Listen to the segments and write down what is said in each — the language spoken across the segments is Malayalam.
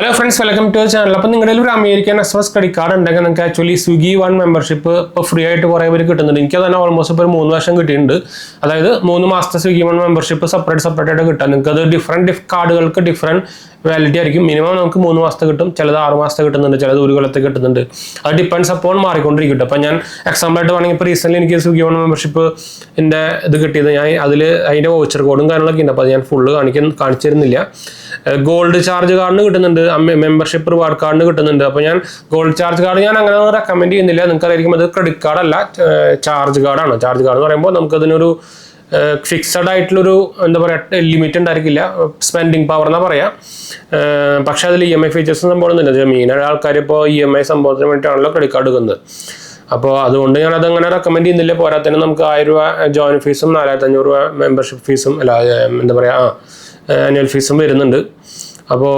Hello friends, welcome to our channel. അപ്പോൾ നിങ്ങളുടെ ഒരു അമേരിക്കൻ എക്സ്പ്രസ് ക്രെഡിറ്റ് കാർഡ് ഉണ്ടെങ്കിൽ നിങ്ങൾക്ക് ആക്ച്വലി സ്വിഗ്ഗി വൺ മെമ്പർഷിപ്പ് ഇപ്പോൾ ഫ്രീ ആയിട്ട് കുറേ പേര് കിട്ടുന്നുണ്ട്. എനിക്ക് തന്നെ ഓൾമോസ്റ്റ് ഇപ്പോൾ ഒരു 3 വർഷം കിട്ടിയിട്ടുണ്ട്. അതായത് 3 മാസത്തെ സ്വിഗ്ഗി വൺ മെമ്പർഷിപ്പ് സെപ്പറേറ്റ് ആയിട്ട് കിട്ടാം. നിങ്ങൾക്ക് അത് ഡിഫറെൻറ്റ് കാർഡുകൾക്ക് ഡിഫറെൻറ്റ് വാലിഡിറ്റി ആയിരിക്കും. മിനിമം നമുക്ക് 3 മാസത്തെ കിട്ടും, ചിലത് 6 മാസത്തെ കിട്ടുന്നുണ്ട്, ചിലത് 1 കൊല്ലത്തെ കിട്ടുന്നുണ്ട്. അത് ഡിപ്പെൻഡ്സ് അപ്പോൾ മാറിക്കൊണ്ടിരിക്കട്ടെ. അപ്പോൾ ഞാൻ എക്സാമ്പിളായിട്ട് വേണമെങ്കിൽ ഇപ്പോൾ റീസെൻ്റ്ലി എനിക്ക് സ്വിഗ്ഗി വൺ മെമ്പർഷിപ്പ് ഇത് കിട്ടിയത് ഞാൻ അതിൻ്റെ വൗച്ചർ കോഡും കാര്യങ്ങളൊക്കെ ഉണ്ട്. അപ്പോൾ അത് ഞാൻ ഫുള്ള് കാണിച്ചു തരുന്നില്ല. ഗോൾഡ് ചാർജ് കാർഡിന് കിട്ടുന്നുണ്ട്, മെമ്പർഷിപ്പ് റിവാർഡ് കാർഡിന് കിട്ടുന്നുണ്ട്. അപ്പോൾ ഞാൻ ഗോൾഡ് ചാർജ് കാർഡ് ഞാൻ അങ്ങനെ റെക്കമെൻഡ് ചെയ്യുന്നില്ല. നിങ്ങൾക്കറിയായിരിക്കും അത് ക്രെഡിറ്റ് കാർഡല്ല, ചാർജ് കാർഡാണ്. ചാർജ് കാർഡ് എന്ന് പറയുമ്പോൾ നമുക്കതിനൊരു ഫിക്സഡ് ആയിട്ടുള്ളൊരു എന്താ പറയുക ലിമിറ്റ് ഉണ്ടായിരിക്കില്ല, സ്പെൻഡിങ് പവർ എന്നാ പറയാം. പക്ഷെ അതിൽ EMI ഫീച്ചേഴ്സ് സംഭവമൊന്നുമില്ല. മെയിനായിട്ട് ആൾക്കാർ ഇപ്പോൾ EMI സംഭവത്തിന് വേണ്ടിയിട്ടാണല്ലോ ക്രെഡിറ്റ് കാർഡ് എടുക്കുന്നത്. അപ്പോൾ അതുകൊണ്ട് ഞാൻ അതങ്ങനെ റെക്കമെൻഡ് ചെയ്യുന്നില്ല. പോരാത്തന്നെ നമുക്ക് 1000 രൂപ ജോയിൻ ഫീസും 4500 രൂപ മെമ്പർഷിപ്പ് ഫീസും എന്താ പറയുക ആനുവൽ ഫീസും വരുന്നുണ്ട്. അപ്പോൾ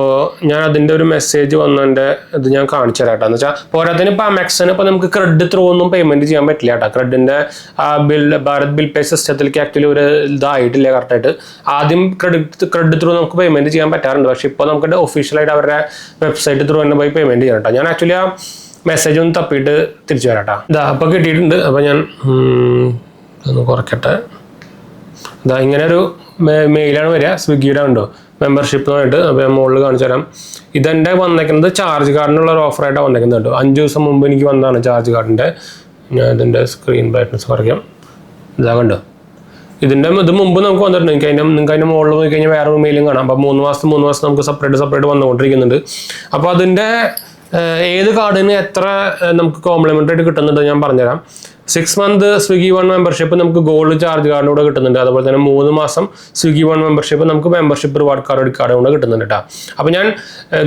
ഞാൻ അതിൻ്റെ ഒരു മെസ്സേജ് വന്നതിൻ്റെ ഇത് ഞാൻ കാണിച്ചു തരാം കേട്ടോ. എന്ന് വെച്ചാൽ പോരാത്തതിന് ഇപ്പോൾ അമെക്സിന് ഇപ്പോൾ നമുക്ക് ക്രെഡിറ്റ് ത്രൂ ഒന്നും പേയ്മെൻറ്റ് ചെയ്യാൻ പറ്റില്ല കേട്ടോ. ക്രെഡിൻ്റെ ആ ഭാരത് ബിൽ പേ സിസ്റ്റത്തിലേക്ക് ആക്ച്വലി ഒരു ഇതായിട്ടില്ല കറക്റ്റായിട്ട്. ആദ്യം ക്രെഡിറ്റ് ത്രൂ നമുക്ക് പേയ്മെൻറ്റ് ചെയ്യാൻ പറ്റാറുണ്ട്. പക്ഷേ ഇപ്പോൾ നമുക്ക് ഒഫീഷ്യലായിട്ട് അവരുടെ വെബ്സൈറ്റ് ത്രൂ തന്നെ പോയി പേയ്മെൻറ്റ് ചെയ്യാം കേട്ടോ. ഞാൻ ആക്ച്വലി ആ മെസ്സേജ് ഒന്ന് തപ്പിയിട്ട് തിരിച്ചു വരാം കേട്ടോ. ഇതാ അപ്പോൾ കിട്ടിയിട്ടുണ്ട്. അപ്പോൾ ഞാൻ ഒന്ന് കുറയ്ക്കട്ടെ. ഇതാ ഇങ്ങനെ ഒരു മെയിലാണ് വരിക, സ്വിഗ്ഗിയുടെ ഉണ്ടോ മെമ്പർഷിപ്പുമായിട്ട്. അപ്പോൾ ഞാൻ മുകളിൽ കാണിച്ചു തരാം. ഇതെൻ്റെ വന്നേക്കുന്നത് ചാർജ് കാർഡിനുള്ള ഒരു ഓഫറായിട്ടാണ് വന്നേക്കുന്നത് കേട്ടോ. 5 ദിവസം മുമ്പ് എനിക്ക് വന്നതാണ് ചാർജ് കാർഡിൻ്റെ. ഞാൻ ഇതിൻ്റെ സ്ക്രീൻ ബ്രൈറ്റ്നസ് കുറയ്ക്കാം. ഇതാ കണ്ടോ, ഇത് മുമ്പ് നമുക്ക് വന്നിട്ടുണ്ട്. നിങ്ങൾക്ക് അതിൻ്റെ മുകളിൽ പോയി കഴിഞ്ഞാൽ വേറെ മെയിലും കാണാം. അപ്പോൾ 3 മാസം നമുക്ക് സെപ്പറേറ്റ് വന്നുകൊണ്ടിരിക്കുന്നുണ്ട്. അപ്പോൾ അതിൻ്റെ ഏത് കാർഡിന് എത്ര നമുക്ക് കോംപ്ലിമെൻ്ററി ആയിട്ട് കിട്ടുന്നുണ്ട് ഞാൻ പറഞ്ഞുതരാം. 6 മന്ത് സ്വിഗ്ഗി വൺ മെമ്പർഷിപ്പ് നമുക്ക് ഗോൾഡ് ചാർജ് കാർഡിന് കൂടെ കിട്ടുന്നുണ്ട്. അതുപോലെ തന്നെ 3 മാസം സ്വിഗ്ഗി വൺ മെമ്പർഷിപ്പ് നമുക്ക് മെമ്പർഷിപ്പ് റിവാർഡ് കാർഡ് കൂടെ കിട്ടുന്നുണ്ട് കേട്ടോ. അപ്പോൾ ഞാൻ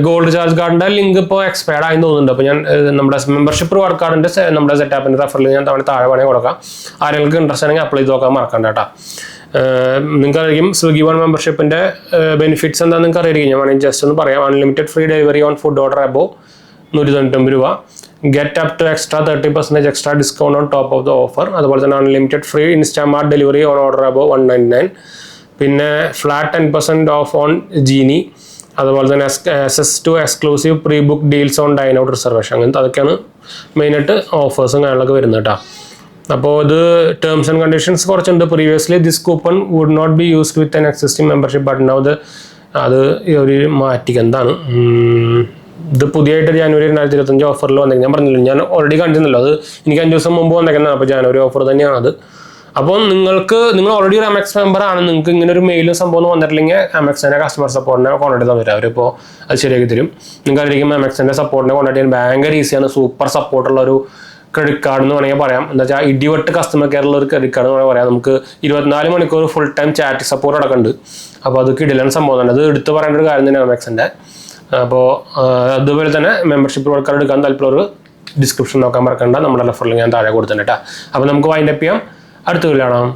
ഗോൾഡ് ചാർജ് കാർഡിൻ്റെ ലിങ്ക് ഇപ്പോൾ എക്സ്പയർഡ് ആയി തോന്നുന്നുണ്ട്. അപ്പോൾ ഞാൻ നമ്മുടെ മെമ്പർഷിപ്പ് റിവാർഡ് കാർഡിൻ്റെ നമ്മുടെ സെറ്റാപ്പിൻ്റെ റെഫറിൽ ഞാൻ താഴെ വേണമെങ്കിൽ കൊടുക്കാം. ആരെങ്കിലും ഇൻട്രസ്റ്റ് ആണെങ്കിൽ അപ്ലൈ ചെയ്ത് നോക്കാൻ മറക്കണ്ട കേട്ടോ. നിങ്ങൾക്കറിയാം സ്വിഗ്ഗി വൺ മെമ്പർഷിപ്പിൻ്റെ ബെനിഫിറ്റ്സ് എന്താണെന്ന് നിങ്ങൾക്ക് അറിയാം. ഞാൻ വേണമെങ്കിൽ ജസ്റ്റ് ഒന്ന് പറയാം. Unlimited free delivery on food order above 199 രൂപ. Get up to extra 30% extra discount on top of the offer. അതുപോലെ തന്നെ unlimited free Instamart delivery on order above 199. പിന്നെ ഫ്ലാറ്റ് 10% ഓഫ് ഓൺ ജീനി. അതുപോലെ തന്നെ access to exclusive pre book deals on dine out reservation. അങ്ങനത്തെ അതൊക്കെയാണ് മെയിനായിട്ട് ഓഫേഴ്സും കാര്യങ്ങളൊക്കെ വരുന്നത് കേട്ടോ. അപ്പോൾ ഇത് ടേംസ് ആൻഡ് കണ്ടീഷൻസ് കുറച്ചുണ്ട്. Previously this coupon would not be used with an existing membership but now അത് ഒരു മാറ്റിക്കെന്താണ് ഇത് പുതിയതായിട്ട് ജനുവരി 2025 ഓഫറിൽ വന്നേക്കുന്നത്. ഞാൻ പറഞ്ഞില്ല, ഞാൻ ഓൾറെഡി കണ്ടിരുന്നല്ലോ. അത് എനിക്ക് 5 ദിവസം മുമ്പ് വന്നേക്കുന്നതാണ്. അപ്പോൾ ജനുവരി ഓഫർ തന്നെയാണ് അത്. അപ്പോൾ നിങ്ങൾ ഓൾറെഡി ഒരു അമെക്സ് മെമ്പർ ആണ്, നിങ്ങൾക്ക് ഇങ്ങനെ ഒരു മെയിലും സംഭവം വന്നിട്ടില്ലെങ്കിൽ അമെക്സിൻ്റെ കസ്റ്റമർ സപ്പോർട്ടിനെ കോൺടാക്ട് ചെയ്താൽ വരും. അവരിപ്പോൾ അത് ശരിയാക്കി തരും. നിങ്ങൾക്കറിയാം അമെക്സിൻ്റെ സപ്പോർട്ടിനെ കോൺടാക്ട് ചെയ്യാൻ ഭയങ്കര ഈസിയാണ്. സൂപ്പർ സപ്പോർട്ടുള്ള ഒരു ക്രെഡിറ്റ് കാർഡ് എന്ന് വേണമെങ്കിൽ പറയാം. എന്താ വെച്ചാൽ ഇടിവെട്ട് കസ്റ്റമർ കെയറുള്ള ഒരു ക്രെഡിറ്റ് കാർഡ് എന്ന് വേണമെങ്കിൽ പറയാം. നമുക്ക് 24 മണിക്കൂർ ഫുൾ ടൈം ചാറ്റ് സപ്പോർട്ട് അടക്കമുണ്ട്. അപ്പോൾ അത് കിടിലൻ സംഭവം തന്നെ. അത് എടുത്ത് പറയേണ്ട ഒരു കാര്യം തന്നെയാണ് അമെക്സിൻ്റെ. അപ്പോൾ അതുപോലെ തന്നെ മെമ്പർഷിപ്പ് കാർഡ് എടുക്കാൻ താല്പര്യമുള്ള ഡിസ്ക്രിപ്ഷൻ നോക്കാൻ മറക്കണ്ട. നമ്മുടെ റെഫറിൽ ഞാൻ താഴെ കൊടുത്തിട്ടുണ്ട് കേട്ടോ. അപ്പോൾ നമുക്ക് വൈൻഡപ്പ് ചെയ്യാം. അടുത്ത വീഡിയോ കാണാം.